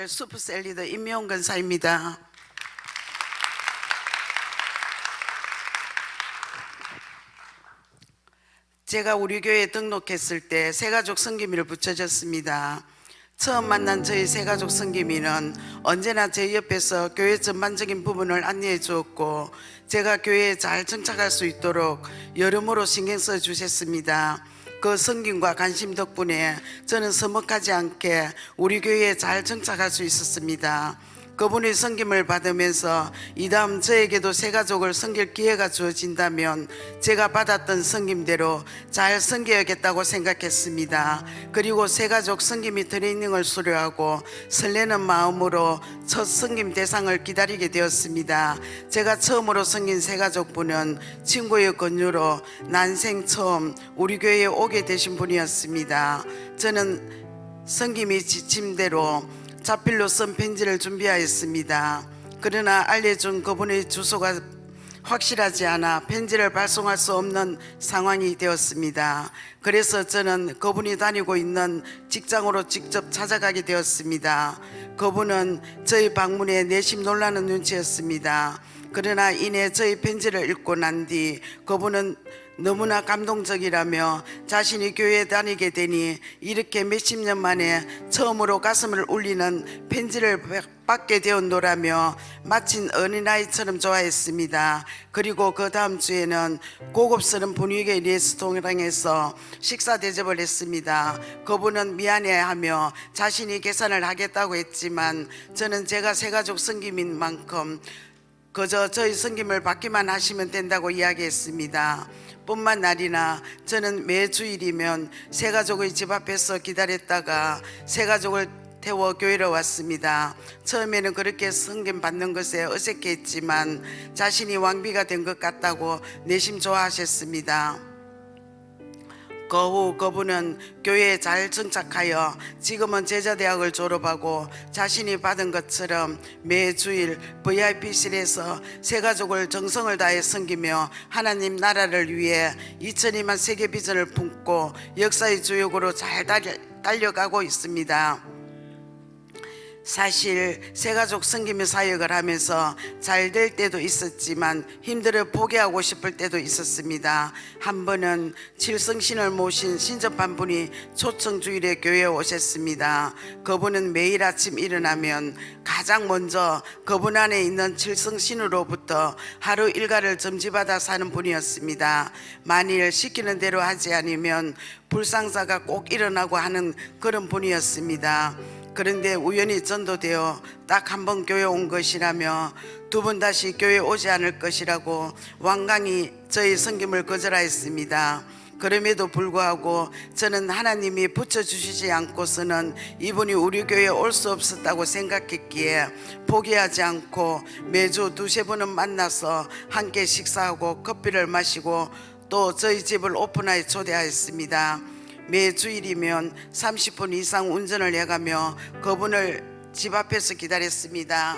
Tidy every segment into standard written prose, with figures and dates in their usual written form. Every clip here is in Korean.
슈퍼셀리더 임미용 근사입니다. 제가 우리 교회에 등록했을 때 새가족 성기미를 붙여줬습니다. 처음 만난 저희 새가족 성기미는 언제나 제 옆에서 교회 전반적인 부분을 안내해 주었고 제가 교회에 잘 정착할 수 있도록 여러모로 신경 써 주셨습니다. 그 성김과 관심 덕분에 저는 서먹하지 않게 우리 교회에 잘 정착할 수 있었습니다. 그분의 섬김을 받으면서 이 다음 저에게도 새가족을 섬길 기회가 주어진다면 제가 받았던 섬김대로 잘 섬겨야겠다고 생각했습니다. 그리고 새가족 섬김이 트레이닝을 수료하고 설레는 마음으로 첫 섬김 대상을 기다리게 되었습니다. 제가 처음으로 섬긴 새가족분은 친구의 권유로 난생 처음 우리 교회에 오게 되신 분이었습니다. 저는 섬김이 지침대로 자필로 쓴 편지를 준비하였습니다. 그러나 알려준 그분의 주소가 확실하지 않아 편지를 발송할 수 없는 상황이 되었습니다. 그래서 저는 그분이 다니고 있는 직장으로 직접 찾아가게 되었습니다. 그분은 저희 방문에 내심 놀라는 눈치였습니다. 그러나 이내 저희 편지를 읽고 난 뒤 그분은 너무나 감동적이라며 자신이 교회에 다니게 되니 이렇게 몇십 년 만에 처음으로 가슴을 울리는 편지를 받게 되었노라며 마침 어린아이처럼 좋아했습니다. 그리고 그 다음 주에는 고급스러운 분위기의 레스토랑에서 식사 대접을 했습니다. 그분은 미안해하며 자신이 계산을 하겠다고 했지만 저는 제가 새가족 섬김인 만큼 그저 저희 섬김을 받기만 하시면 된다고 이야기했습니다. 뿐만 아니라 저는 매주일이면 새가족의 집 앞에서 기다렸다가 새가족을 태워 교회로 왔습니다. 처음에는 그렇게 섬김 받는 것에 어색했지만 자신이 왕비가 된 것 같다고 내심 좋아하셨습니다. 그 후 그분은 교회에 잘 정착하여 지금은 제자대학을 졸업하고 자신이 받은 것처럼 매주일 VIP실에서 새가족을 정성을 다해 섬기며 하나님 나라를 위해 2002만 세계 비전을 품고 역사의 주역으로 잘 달려가고 있습니다. 사실 새가족 섬김의 사역을 하면서 잘 될 때도 있었지만 힘들어 포기하고 싶을 때도 있었습니다. 한 번은 칠성신을 모신 신접한 분이 초청주일에 교회에 오셨습니다. 그분은 매일 아침 일어나면 가장 먼저 그분 안에 있는 칠성신으로부터 하루 일과를 점지받아 사는 분이었습니다. 만일 시키는 대로 하지 않으면 불상사가 꼭 일어나고 하는 그런 분이었습니다. 그런데 우연히 전도되어 딱 한 번 교회 온 것이라며 두 번 다시 교회 오지 않을 것이라고 완강히 저희 섬김을 거절하였습니다. 그럼에도 불구하고 저는 하나님이 붙여주시지 않고서는 이분이 우리 교회에 올 수 없었다고 생각했기에 포기하지 않고 매주 두세 번은 만나서 함께 식사하고 커피를 마시고 또 저희 집을 오픈하여 초대하였습니다. 매주일이면 30분 이상 운전을 해가며 그분을 집 앞에서 기다렸습니다.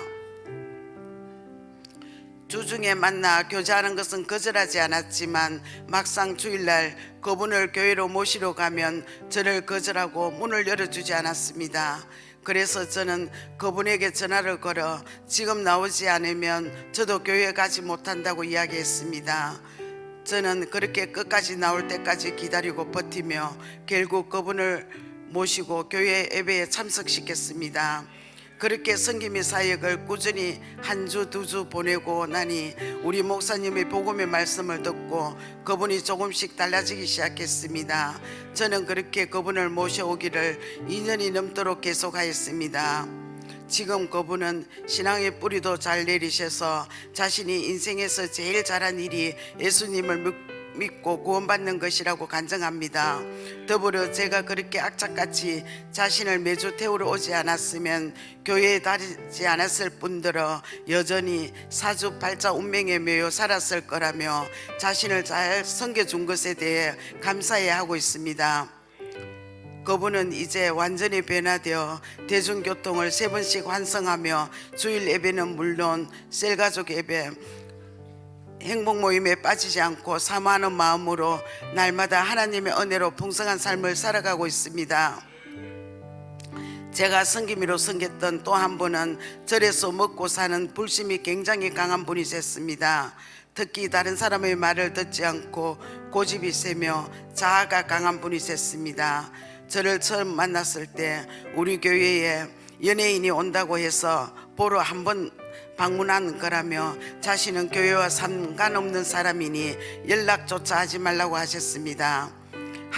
주중에 만나 교제하는 것은 거절하지 않았지만 막상 주일날 그분을 교회로 모시러 가면 저를 거절하고 문을 열어주지 않았습니다. 그래서 저는 그분에게 전화를 걸어 지금 나오지 않으면 저도 교회에 가지 못한다고 이야기했습니다. 저는 그렇게 끝까지 나올 때까지 기다리고 버티며 결국 그분을 모시고 교회 예배에 참석시켰습니다. 그렇게 섬김의 사역을 꾸준히 한 주 두 주 보내고 나니 우리 목사님의 복음의 말씀을 듣고 그분이 조금씩 달라지기 시작했습니다. 저는 그렇게 그분을 모셔오기를 2년이 넘도록 계속하였습니다. 지금 그분은 신앙의 뿌리도 잘 내리셔서 자신이 인생에서 제일 잘한 일이 예수님을 믿고 구원받는 것이라고 간증합니다. 더불어 제가 그렇게 악착같이 자신을 매주 태우러 오지 않았으면 교회에 다니지 않았을 뿐더러 여전히 사주팔자 운명에 매여 살았을 거라며 자신을 잘 섬겨준 것에 대해 감사해야 하고 있습니다. 그분은 이제 완전히 변화되어 대중교통을 3번씩 환승하며 주일 예배는 물론 셀가족 예배, 행복 모임에 빠지지 않고 사모하는 마음으로 날마다 하나님의 은혜로 풍성한 삶을 살아가고 있습니다. 제가 성기미로 섬겼던 또 한 분은 절에서 먹고 사는 불심이 굉장히 강한 분이셨습니다. 특히 다른 사람의 말을 듣지 않고 고집이 세며 자아가 강한 분이셨습니다. 저를 처음 만났을 때 우리 교회에 연예인이 온다고 해서 보러 한번 방문한 거라며 자신은 교회와 상관없는 사람이니 연락조차 하지 말라고 하셨습니다.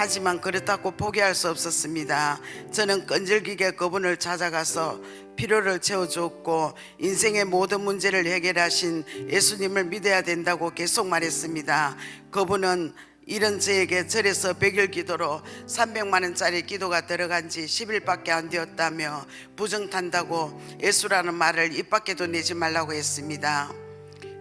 하지만 그렇다고 포기할 수 없었습니다. 저는 끈질기게 그분을 찾아가서 필요를 채워주었고 인생의 모든 문제를 해결하신 예수님을 믿어야 된다고 계속 말했습니다. 그분은 이런 저에게 절에서 100일 기도로 300만 원짜리 기도가 들어간 지 10일밖에 안 되었다며 부정탄다고 예수라는 말을 입 밖에도 내지 말라고 했습니다.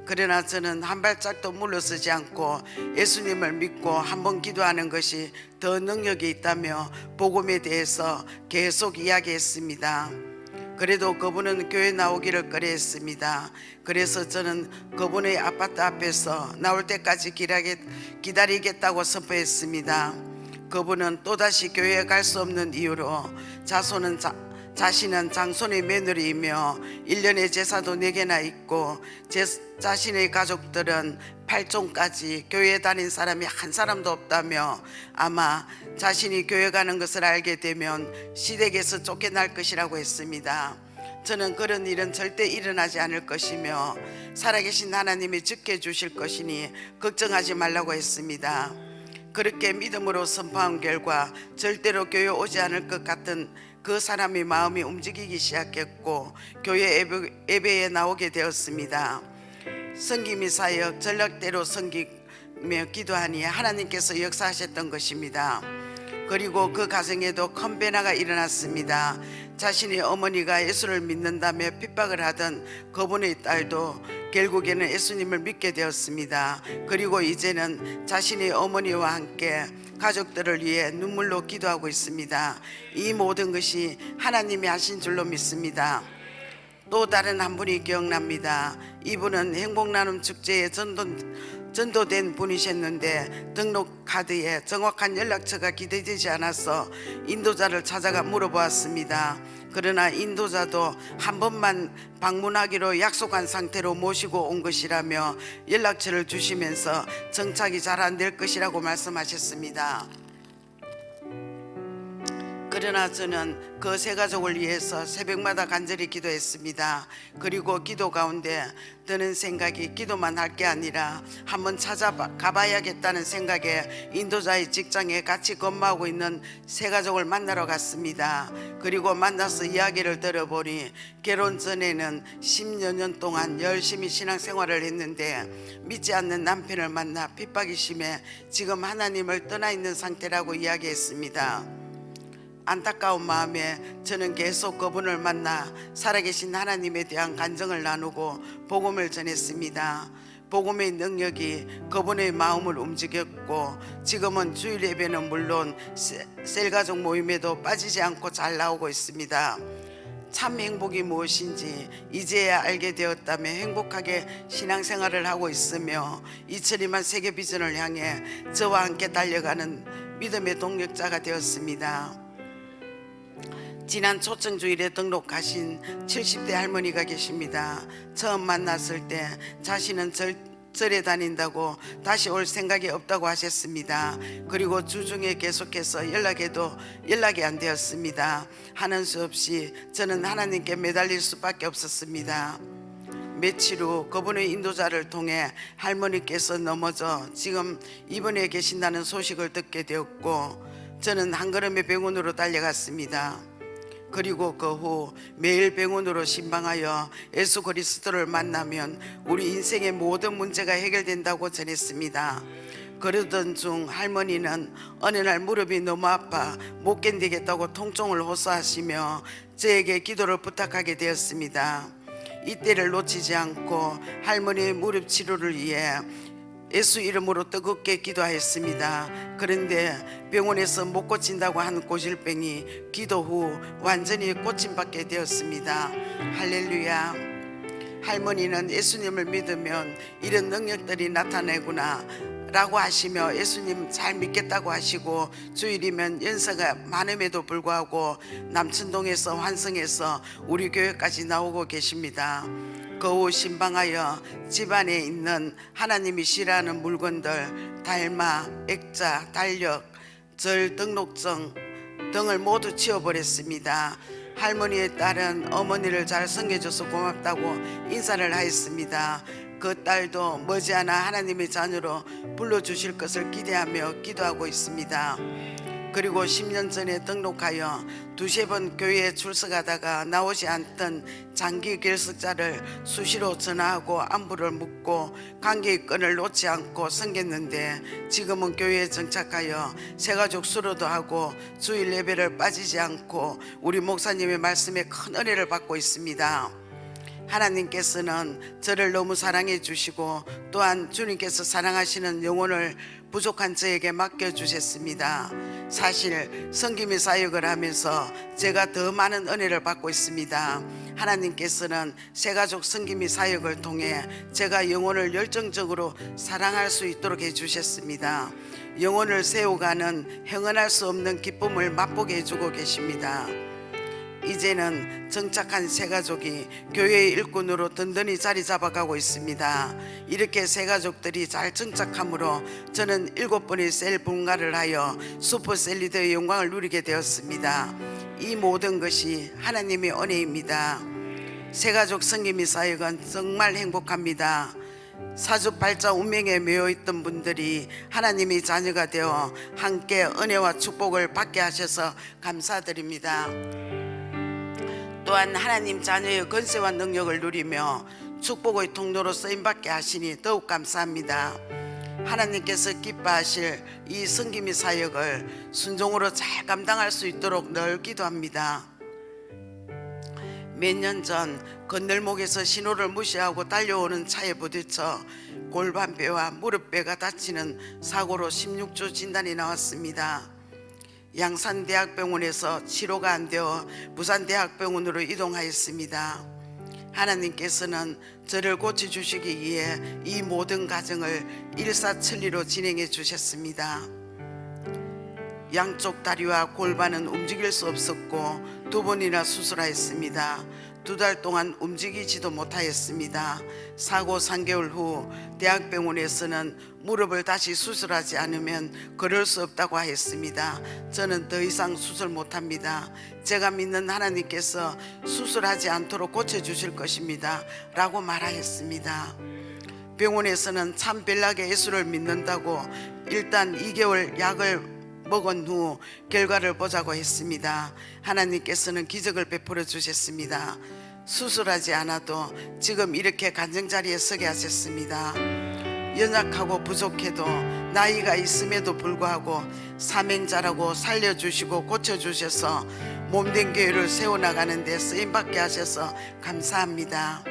그러나 저는 한 발짝도 물러서지 않고 예수님을 믿고 한번 기도하는 것이 더 능력이 있다며 복음에 대해서 계속 이야기했습니다. 그래도 그분은 교회 나오기를 꺼려했습니다. 그래서 저는 그분의 아파트 앞에서 나올 때까지 기다리겠다고 선포했습니다. 그분은 또다시 교회에 갈 수 없는 이유로 자신은 장손의 며느리이며 1년의 제사도 4개나 있고 자신의 가족들은 8종까지 교회에 다닌 사람이 한 사람도 없다며 아마 자신이 교회 가는 것을 알게 되면 시댁에서 쫓겨날 것이라고 했습니다. 저는 그런 일은 절대 일어나지 않을 것이며 살아계신 하나님이 지켜주실 것이니 걱정하지 말라고 했습니다. 그렇게 믿음으로 선포한 결과 절대로 교회 오지 않을 것 같은 그 사람의 마음이 움직이기 시작했고 교회 예배에 나오게 되었습니다. 섬김이 사역 전략대로 섬기며 기도하니 하나님께서 역사하셨던 것입니다. 그리고 그 가정에도 큰 변화가 일어났습니다. 자신의 어머니가 예수를 믿는다며 핍박을 하던 그분의 딸도 결국에는 예수님을 믿게 되었습니다. 그리고 이제는 자신의 어머니와 함께 가족들을 위해 눈물로 기도하고 있습니다. 이 모든 것이 하나님이 하신 줄로 믿습니다. 또 다른 한 분이 기억납니다. 이분은 행복나눔 축제에 전도된 분이셨는데 등록 카드에 정확한 연락처가 기재되지 않아서 인도자를 찾아가 물어보았습니다. 그러나 인도자도 한 번만 방문하기로 약속한 상태로 모시고 온 것이라며 연락처를 주시면서 정착이 잘 안 될 것이라고 말씀하셨습니다. 그러나 저는 그 세 가족을 위해서 새벽마다 간절히 기도했습니다. 그리고 기도 가운데 드는 생각이 기도만 할 게 아니라 한번 찾아가봐야겠다는 생각에 인도자의 직장에 같이 근무하고 있는 세 가족을 만나러 갔습니다. 그리고 만나서 이야기를 들어보니 결혼 전에는 10여 년 동안 열심히 신앙생활을 했는데 믿지 않는 남편을 만나 핍박이 심해 지금 하나님을 떠나 있는 상태라고 이야기했습니다. 안타까운 마음에 저는 계속 그분을 만나 살아계신 하나님에 대한 간증을 나누고 복음을 전했습니다. 복음의 능력이 그분의 마음을 움직였고 지금은 주일 예배는 물론 셀가족 모임에도 빠지지 않고 잘 나오고 있습니다. 참 행복이 무엇인지 이제야 알게 되었다며 행복하게 신앙생활을 하고 있으며 이천이만 세계 비전을 향해 저와 함께 달려가는 믿음의 동력자가 되었습니다. 지난 초청주일에 등록하신 70대 할머니가 계십니다. 처음 만났을 때 자신은 절에 다닌다고 다시 올 생각이 없다고 하셨습니다. 그리고 주중에 계속해서 연락해도 연락이 안 되었습니다. 하는 수 없이 저는 하나님께 매달릴 수밖에 없었습니다. 며칠 후 그분의 인도자를 통해 할머니께서 넘어져 지금 입원해 계신다는 소식을 듣게 되었고 저는 한 걸음에 병원으로 달려갔습니다. 그리고 그 후 매일 병원으로 신방하여 예수 그리스도를 만나면 우리 인생의 모든 문제가 해결된다고 전했습니다. 그러던 중 할머니는 어느 날 무릎이 너무 아파 못 견디겠다고 통증을 호소하시며 저에게 기도를 부탁하게 되었습니다. 이때를 놓치지 않고 할머니의 무릎 치료를 위해 예수 이름으로 뜨겁게 기도하였습니다. 그런데 병원에서 못 고친다고 한 고질병이 기도 후 완전히 고침받게 되었습니다. 할렐루야. 할머니는 예수님을 믿으면 이런 능력들이 나타나구나 라고 하시며 예수님 잘 믿겠다고 하시고 주일이면 연세가 많음에도 불구하고 남천동에서 환성해서 우리 교회까지 나오고 계십니다. 그 후 신방하여 집안에 있는 하나님이 싫어하는 물건들, 달마, 액자, 달력, 절 등록증 등을 모두 치워버렸습니다. 할머니의 딸은 어머니를 잘 섬겨줘서 고맙다고 인사를 하였습니다. 그 딸도 머지않아 하나님의 자녀로 불러주실 것을 기대하며 기도하고 있습니다. 그리고 10년 전에 등록하여 두세 번 교회에 출석하다가 나오지 않던 장기 결석자를 수시로 전화하고 안부를 묻고 관계의 끈을 놓지 않고 섬겼는데 지금은 교회에 정착하여 새가족 수로도 하고 주일 예배를 빠지지 않고 우리 목사님의 말씀에 큰 은혜를 받고 있습니다. 하나님께서는 저를 너무 사랑해 주시고 또한 주님께서 사랑하시는 영혼을 부족한 저에게 맡겨주셨습니다. 사실 섬김의 사역을 하면서 제가 더 많은 은혜를 받고 있습니다. 하나님께서는 새가족 섬김의 사역을 통해 제가 영혼을 열정적으로 사랑할 수 있도록 해주셨습니다. 영혼을 세워가는 형언할 수 없는 기쁨을 맛보게 해주고 계십니다. 이제는 정착한 새가족이 교회의 일꾼으로 든든히 자리 잡아가고 있습니다. 이렇게 새가족들이 잘 정착함으로 저는 7번의 셀 분가를 하여 슈퍼셀리더의 영광을 누리게 되었습니다. 이 모든 것이 하나님의 은혜입니다. 새가족 섬김의 사역은 정말 행복합니다. 사주팔자 운명에 매여있던 분들이 하나님의 자녀가 되어 함께 은혜와 축복을 받게 하셔서 감사드립니다. 또한 하나님 자녀의 권세와 능력을 누리며 축복의 통로로 쓰임받게 하시니 더욱 감사합니다. 하나님께서 기뻐하실 이 섬김의 사역을 순종으로 잘 감당할 수 있도록 늘 기도합니다. 몇 년 전 건널목에서 신호를 무시하고 달려오는 차에 부딪혀 골반뼈와 무릎뼈가 다치는 사고로 16주 진단이 나왔습니다. 양산대학병원에서 치료가 안 되어 부산대학병원으로 이동하였습니다. 하나님께서는 저를 고쳐주시기 위해 이 모든 과정을 일사천리로 진행해 주셨습니다. 양쪽 다리와 골반은 움직일 수 없었고 2번이나 수술하였습니다. 2달 동안 움직이지도 못하였습니다. 사고 3개월 후 대학병원에서는 무릎을 다시 수술하지 않으면 걸을 수 없다고 하였습니다. 저는 더 이상 수술 못합니다. 제가 믿는 하나님께서 수술하지 않도록 고쳐주실 것입니다 라고 말하였습니다. 병원에서는 참벨락의 예수를 믿는다고 일단 2개월 약을 먹은 후 결과를 보자고 했습니다. 하나님께서는 기적을 베풀어 주셨습니다. 수술하지 않아도 지금 이렇게 간증자리에 서게 하셨습니다. 연약하고 부족해도 나이가 있음에도 불구하고 사명자라고 살려주시고 고쳐주셔서 몸된 교회를 세워나가는 데 쓰임받게 하셔서 감사합니다.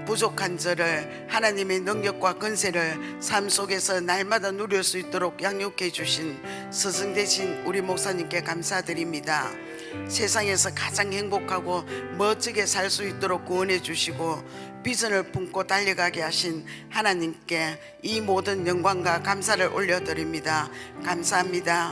부족한 저를 하나님의 능력과 권세를 삶 속에서 날마다 누릴 수 있도록 양육해 주신 스승 되신 우리 목사님께 감사드립니다. 세상에서 가장 행복하고 멋지게 살 수 있도록 구원해 주시고 비전을 품고 달려가게 하신 하나님께 이 모든 영광과 감사를 올려드립니다. 감사합니다.